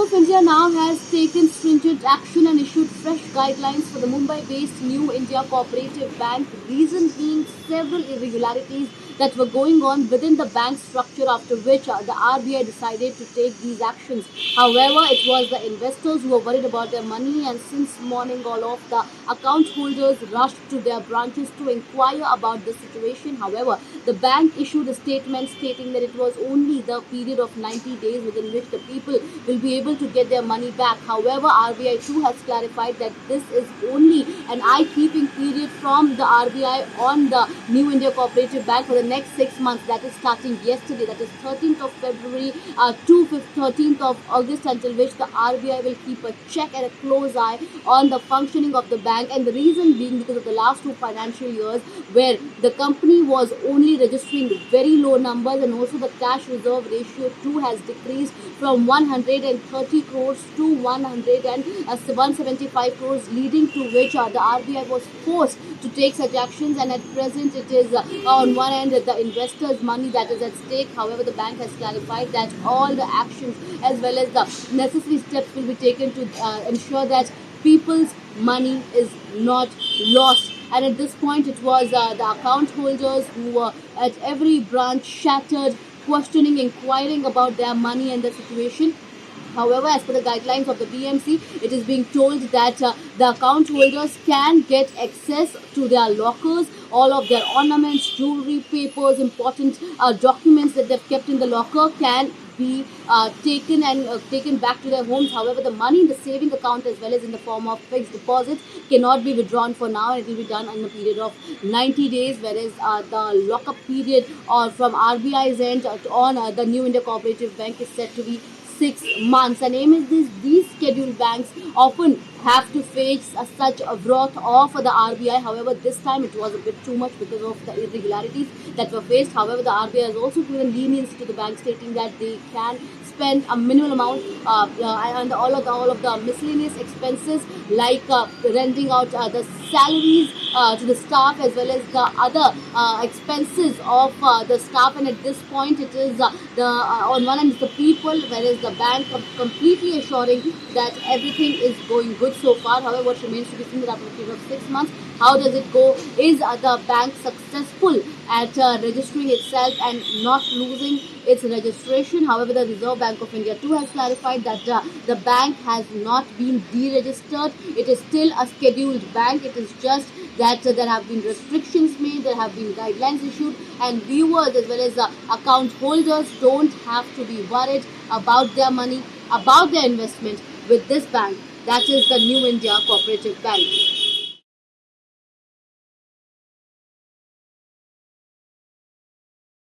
of India now has taken stringent action and issued fresh guidelines for the Mumbai-based New India Cooperative Bank, reason being several irregularities that were going on within the bank structure, after which the RBI decided to take these actions. However, it was the investors who were worried about their money, and since morning all of the account holders rushed to their branches to inquire about the situation. However, the bank issued a statement stating that it was only the period of 90 days within which the people will be able to get their money back. However, RBI too has clarified that this is only an eye-keeping period from the RBI on the New India Cooperative Bank for the next 6 months, that is starting yesterday, that is 13th of February to 13th of August, until which the RBI will keep a check and a close eye on the functioning of the bank. And the reason being because of the last 2 financial years where the company was only registering very low numbers, and also the cash reserve ratio too has decreased from 130 crores to 175 crores, leading to which the RBI was forced to take such actions. And at present it is on one end the investors' money that is at stake. However, the bank has clarified that all the actions as well as the necessary steps will be taken to ensure that people's money is not lost. And at this point it was the account holders who were at every branch shattered, questioning, inquiring about their money and the situation. However, as per the guidelines of the BMC, it is being told that the account holders can get access to their lockers, all of their ornaments, jewelry, papers, important documents that they've kept in the locker can be taken back to their homes. However, the money in the saving account as well as in the form of fixed deposits cannot be withdrawn for now, and it will be done in a period of 90 days, whereas the lockup period from RBI's end on the New India Cooperative Bank is said to be 6 months. And aim is this: these scheduled banks often have to face such a wrath of the RBI. However, this time it was a bit too much because of the irregularities that were faced. However, the RBI has also given leniency to the bank, stating that they can spend a minimal amount and all of the miscellaneous expenses like renting out the salaries to the staff as well as the other expenses of the staff. And at this point it is on one end the people, whereas the bank completely assuring that everything is going good so far. However, what remains to be seen is after a period of 6 months, how does it go? Is the bank successful at registering itself and not losing its registration? However, the Reserve Bank of India too has clarified that the bank has not been deregistered. It is still a scheduled bank. It is just that there have been restrictions made, there have been guidelines issued, and viewers as well as account holders don't have to be worried about their money, about their investment with this bank, that is the New India Cooperative Bank.